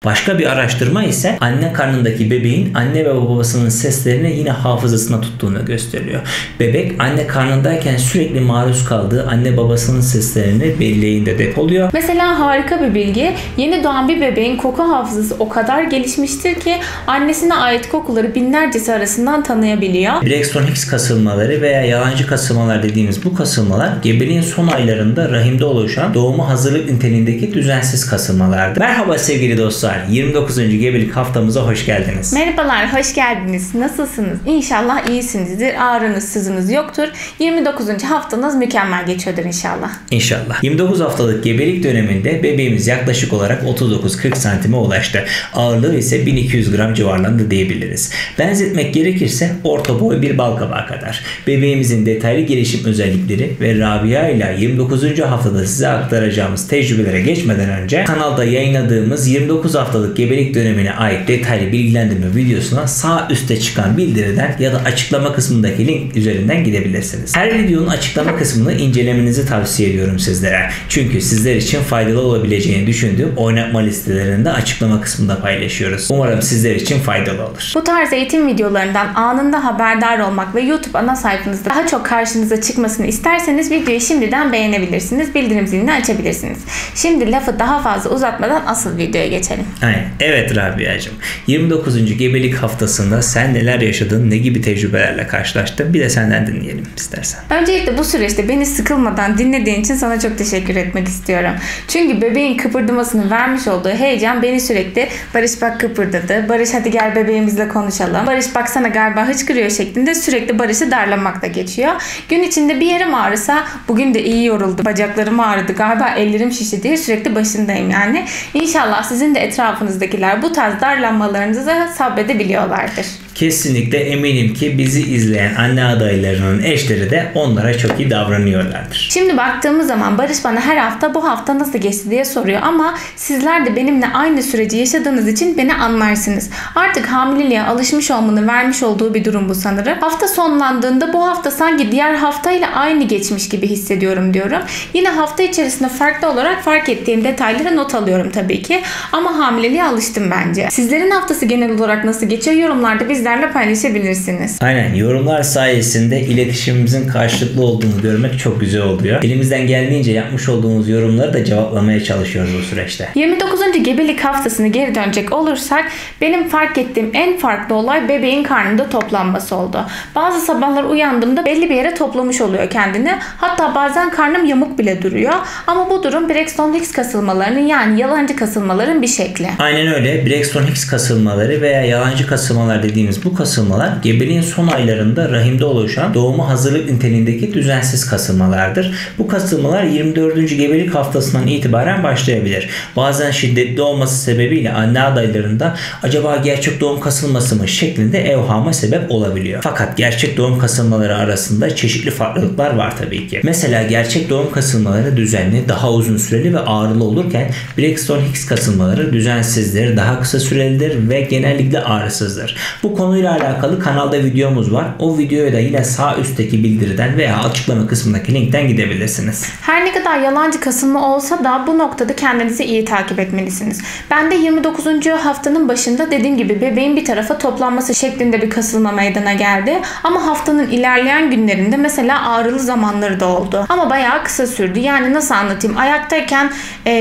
Başka bir araştırma ise anne karnındaki bebeğin anne ve babasının seslerini yine hafızasına tuttuğunu gösteriyor. Bebek anne karnındayken sürekli maruz kaldığı anne babasının seslerini belleğinde depoluyor. Mesela harika bir bilgi, yeni doğan bir bebeğin koku hafızası o kadar gelişmiştir ki annesine ait kokuları binlercesi arasından tanıyabiliyor. Braxton Hicks kasılmaları veya yalancı kasılmalar dediğimiz bu kasılmalar gebeliğin son aylarında rahimde oluşan doğuma hazırlık niteliğindeki düzensiz kasılmalardır. Merhaba sevgili dostlar, 29. gebelik haftamıza hoş geldiniz. Merhabalar, hoş geldiniz. Nasılsınız? İnşallah iyisinizdir. Ağrınız, sızınız yoktur. 29. haftanız mükemmel geçiyordur inşallah. İnşallah. 29 haftalık gebelik döneminde bebeğimiz yaklaşık olarak 39-40 santime ulaştı. Ağırlığı ise 1200 gram civarlarında diyebiliriz. Benzetmek gerekirse orta boy bir balkabağı kadar. Bebeğimizin detaylı gelişim özellikleri ve Rabia ile 29. haftada size aktaracağımız tecrübelere geçmeden önce kanalda yayınladığımız 29 haftalık gebelik dönemine ait detaylı bilgilendirme videosuna sağ üstte çıkan bildiriden ya da açıklama kısmındaki link üzerinden gidebilirsiniz. Her videonun açıklama kısmını incelemenizi tavsiye ediyorum sizlere. Çünkü sizler için faydalı olabileceğini düşündüğüm oynatma listelerini de açıklama kısmında paylaşıyoruz. Umarım sizler için faydalı olur. Bu tarz eğitim videolarından anında haberdar olmak ve YouTube ana sayfanızda daha çok karşınıza çıkmasını isterseniz videoyu şimdiden beğenebilirsiniz. Bildirim zilini açabilirsiniz. Şimdi lafı daha fazla uzatmadan asıl videoya geçelim. Aynen. Evet Rabia'cığım. 29. gebelik haftasında sen neler yaşadın, ne gibi tecrübelerle karşılaştın? Bir de senden dinleyelim istersen. Öncelikle bu süreçte beni sıkılmadan dinlediğin için sana çok teşekkür etmek istiyorum. Çünkü bebeğin kıpırdamasını vermiş olduğu heyecan beni sürekli Barış bak kıpırdadı, Barış hadi gel bebeğimizle konuşalım, Barış baksana galiba hıçkırıyor şeklinde sürekli Barış'ı darlamakla geçiyor. Gün içinde bir yerim ağrısa bugün de iyi yoruldu, bacaklarım ağrıdı, galiba ellerim şişti diye sürekli başındayım yani. İnşallah sizin de etrafınızdakiler bu tarz darlanmalarınızı sabredebiliyorlardır. Kesinlikle eminim ki bizi izleyen anne adaylarının eşleri de onlara çok iyi davranıyorlardır. Şimdi baktığımız zaman Barış bana her hafta bu hafta nasıl geçti diye soruyor ama sizler de benimle aynı süreci yaşadığınız için beni anlarsınız. Artık hamileliğe alışmış olmanın vermiş olduğu bir durum bu sanırım. Hafta sonlandığında bu hafta sanki diğer haftayla aynı geçmiş gibi hissediyorum diyorum. Yine hafta içerisinde farklı olarak fark ettiğim detayları not alıyorum tabii ki. Ama hamileliğe alıştım bence. Sizlerin haftası genel olarak nasıl geçiyor? Yorumlarda bizlerle paylaşabilirsiniz. Aynen, yorumlar sayesinde iletişimimizin karşılıklı olduğunu görmek çok güzel oluyor. Elimizden geldiğince yapmış olduğumuz yorumları da cevaplamaya çalışıyoruz bu süreçte. 29. gebelik haftasını geri dönecek olursak benim fark ettiğim en farklı olay bebeğin karnında toplanması oldu. Bazı sabahlar uyandığımda belli bir yere toplamış oluyor kendini. Hatta bazen karnım yamuk bile duruyor. Ama bu durum Braxton Hicks kasılmalarının yani yalancı kasılmaların bir şekli. Aynen öyle. Braxton Hicks kasılmaları veya yalancı kasılmalar dediğimiz bu kasılmalar gebeliğin son aylarında rahimde oluşan doğuma hazırlık niteliğindeki düzensiz kasılmalardır. Bu kasılmalar 24. gebelik haftasından itibaren başlayabilir. Bazen şiddetli olması sebebiyle anne adaylarında acaba gerçek doğum kasılması mı şeklinde evhama sebep olabiliyor. Fakat gerçek doğum kasılmaları arasında çeşitli farklılıklar var tabii ki. Mesela gerçek doğum kasılmaları düzenli, daha uzun süreli ve ağrılı olurken Braxton Hicks kasılmaları düzensizdir, daha kısa sürelidir ve genellikle ağrısızdır. Bu konuyla alakalı kanalda videomuz var. O videoya da yine sağ üstteki bildiriden veya açıklama kısmındaki linkten gidebilirsiniz. Her ne kadar yalancı kasılma olsa da bu noktada kendinizi iyi takip etmelisiniz. Ben de 29. haftanın başında dediğim gibi bebeğin bir tarafa toplanması şeklinde bir kasılma meydana geldi. Ama haftanın ilerleyen günlerinde mesela ağrılı zamanları da oldu. Ama bayağı kısa sürdü. Yani nasıl anlatayım? Ayaktayken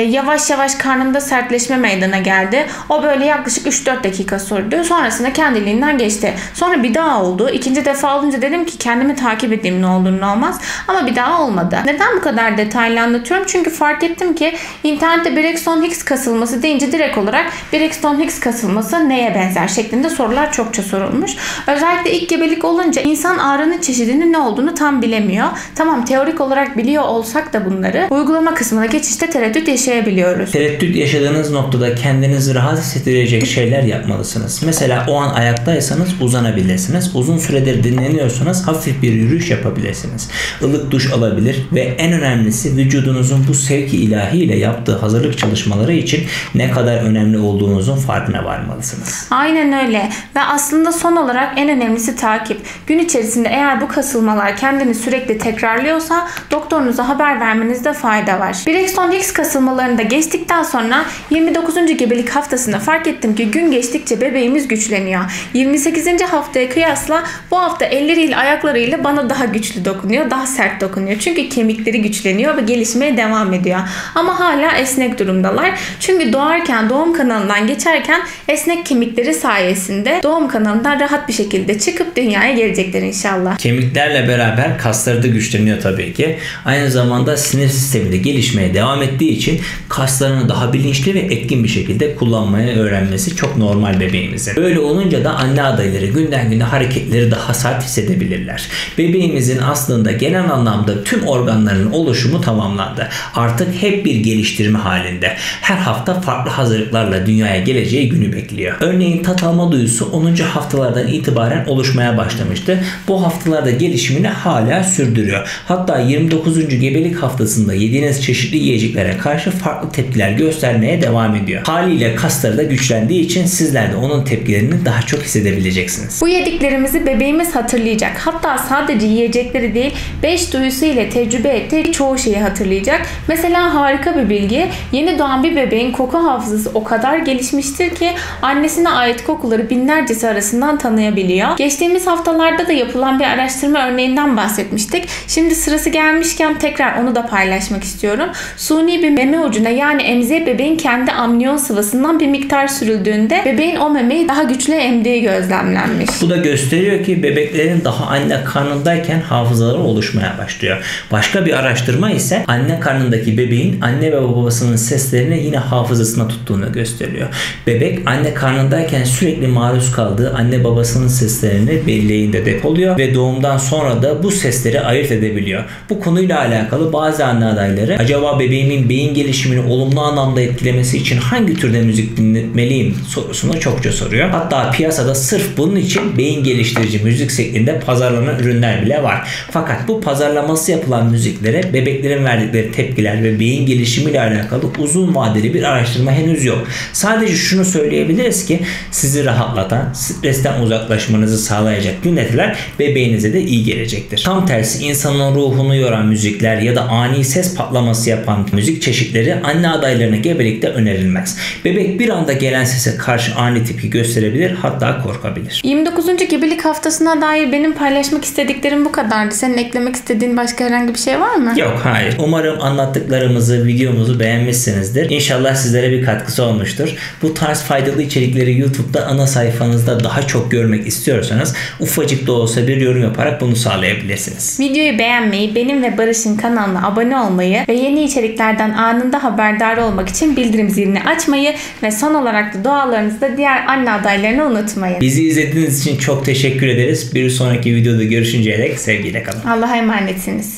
yavaş yavaş karnımda sertleşme meydana geldi. O böyle yaklaşık 3-4 dakika sürdü. Sonrasında kendiliğinden geçti. Sonra bir daha oldu. İkinci defa olunca dedim ki kendimi takip edeyim ne olur ne olmaz. Ama bir daha olmadı. Neden bu kadar detaylı anlatıyorum? Çünkü fark ettim ki internette Braxton Hicks kasılması deyince direkt olarak Braxton Hicks kasılması neye benzer şeklinde sorular çokça sorulmuş. Özellikle ilk gebelik olunca insan ağrının çeşidinin ne olduğunu tam bilemiyor. Tamam, teorik olarak biliyor olsak da bunları uygulama kısmına geçişte tereddüt yaşayabiliyoruz. Tereddüt yaşadığınız noktada kendinizi rahat hissettirecek şeyler yapmalısınız. Mesela o an ayakta durumdaysanız uzanabilirsiniz. Uzun süredir dinleniyorsanız hafif bir yürüyüş yapabilirsiniz. Ilık duş alabilir ve en önemlisi vücudunuzun bu sevki ilahi ile yaptığı hazırlık çalışmaları için ne kadar önemli olduğunuzun farkına varmalısınız. Aynen öyle ve aslında son olarak en önemlisi takip. Gün içerisinde eğer bu kasılmalar kendini sürekli tekrarlıyorsa doktorunuza haber vermenizde fayda var. Braxton Hicks kasılmalarını da geçtikten sonra 29. gebelik haftasında fark ettim ki gün geçtikçe bebeğimiz güçleniyor. 28. haftaya kıyasla bu hafta elleriyle ayaklarıyla bana daha güçlü dokunuyor, daha sert dokunuyor. Çünkü kemikleri güçleniyor ve gelişmeye devam ediyor. Ama hala esnek durumdalar. Çünkü doğarken doğum kanalından geçerken esnek kemikleri sayesinde doğum kanalından rahat bir şekilde çıkıp dünyaya gelecekler inşallah. Kemiklerle beraber kasları da güçleniyor tabii ki. Aynı zamanda sinir sistemi de gelişmeye devam ettiği için kaslarını daha bilinçli ve etkin bir şekilde kullanmayı öğrenmesi çok normal bebeğimizin. Böyle olunca da anne adayları günden güne hareketleri daha sert hissedebilirler. Bebeğimizin aslında genel anlamda tüm organlarının oluşumu tamamlandı. Artık hep bir geliştirme halinde. Her hafta farklı hazırlıklarla dünyaya geleceği günü bekliyor. Örneğin tat alma duyusu 10. haftalardan itibaren oluşmaya başlamıştı. Bu haftalarda gelişimini hala sürdürüyor. Hatta 29. gebelik haftasında yediğiniz çeşitli yiyeceklere karşı farklı tepkiler göstermeye devam ediyor. Haliyle kasları da güçlendiği için sizler de onun tepkilerini daha çok hissedebileceksiniz. Bu yediklerimizi bebeğimiz hatırlayacak. Hatta sadece yiyecekleri değil, 5 duyusu ile tecrübe ettiği çoğu şeyi hatırlayacak. Mesela harika bir bilgi. Yeni doğan bir bebeğin koku hafızası o kadar gelişmiştir ki annesine ait kokuları binlercesi arasından tanıyabiliyor. Geçtiğimiz haftalarda da yapılan bir araştırma örneğinden bahsetmiştik. Şimdi sırası gelmişken tekrar onu da paylaşmak istiyorum. Suni bir meme ucuna yani emziğe bebeğin kendi amniyon sıvısından bir miktar sürüldüğünde bebeğin o memeyi daha güçlü emdiği gözlemlenmiş. Bu da gösteriyor ki bebeklerin daha anne karnındayken hafızaları oluşmaya başlıyor. Başka bir araştırma ise anne karnındaki bebeğin anne ve babasının seslerini yine hafızasına tuttuğunu gösteriyor. Bebek anne karnındayken sürekli maruz kaldığı anne babasının seslerini belleğinde depoluyor ve doğumdan sonra da bu sesleri ayırt edebiliyor. Bu konuyla alakalı bazı anne adayları acaba bebeğimin beyin gelişimini olumlu anlamda etkilemesi için hangi türde müzik dinletmeliyim sorusunu çokça soruyor. Hatta piyasada sırf bunun için beyin geliştirici müzik şeklinde pazarlanan ürünler bile var. Fakat bu pazarlaması yapılan müziklere bebeklerin verdikleri tepkiler ve beyin gelişimiyle alakalı uzun vadeli bir araştırma henüz yok. Sadece şunu söyleyebiliriz ki sizi rahatlatan, stresten uzaklaşmanızı sağlayacak dinletiler bebeğinize de iyi gelecektir. Tam tersi insanın ruhunu yoran müzikler ya da ani ses patlaması yapan müzik çeşitleri anne adaylarına gebelikte önerilmez. Bebek bir anda gelen sese karşı ani tepki gösterebilir, hatta korkabilir. 29. gebelik haftasına dair benim paylaşmak istediklerim bu kadardı. Senin eklemek istediğin başka herhangi bir şey var mı? Yok, hayır. Umarım anlattıklarımızı, videomuzu beğenmişsinizdir. İnşallah sizlere bir katkısı olmuştur. Bu tarz faydalı içerikleri YouTube'da ana sayfanızda daha çok görmek istiyorsanız ufacık da olsa bir yorum yaparak bunu sağlayabilirsiniz. Videoyu beğenmeyi, benim ve Barış'ın kanalına abone olmayı ve yeni içeriklerden anında haberdar olmak için bildirim zilini açmayı ve son olarak da dualarınızı da diğer anne adaylarını unutmayın. Bizi izlediğiniz için çok teşekkür ederiz. Bir sonraki videoda görüşünceye dek sevgiyle kalın. Allah'a emanetsiniz.